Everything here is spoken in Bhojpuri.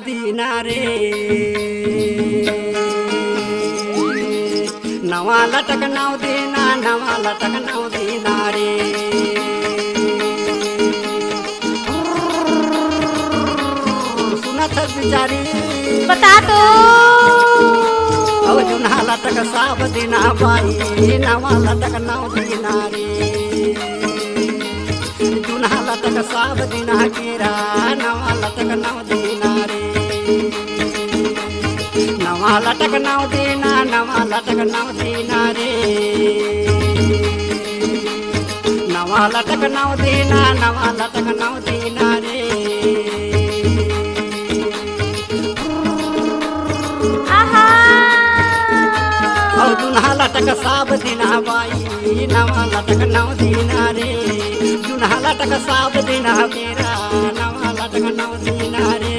दिना रे नवा लटक नाव देना नवा लटक नाव देना रे सुना था बिचारी बता तो जुना लटक साब देना बाई नवा लटक नाव देना रे जुना लटक साब देना केरा नवा लटक नाव देना रे नवा लटक नाव देना नवा लटक नाव देना रे नवा लटक नाव देना नवा लटक नाव देना रे जुना लटक साब देना बाई नवा लटक नाव देना रे जुना लटक साब देना मेरा नवा लटक नाव देना रे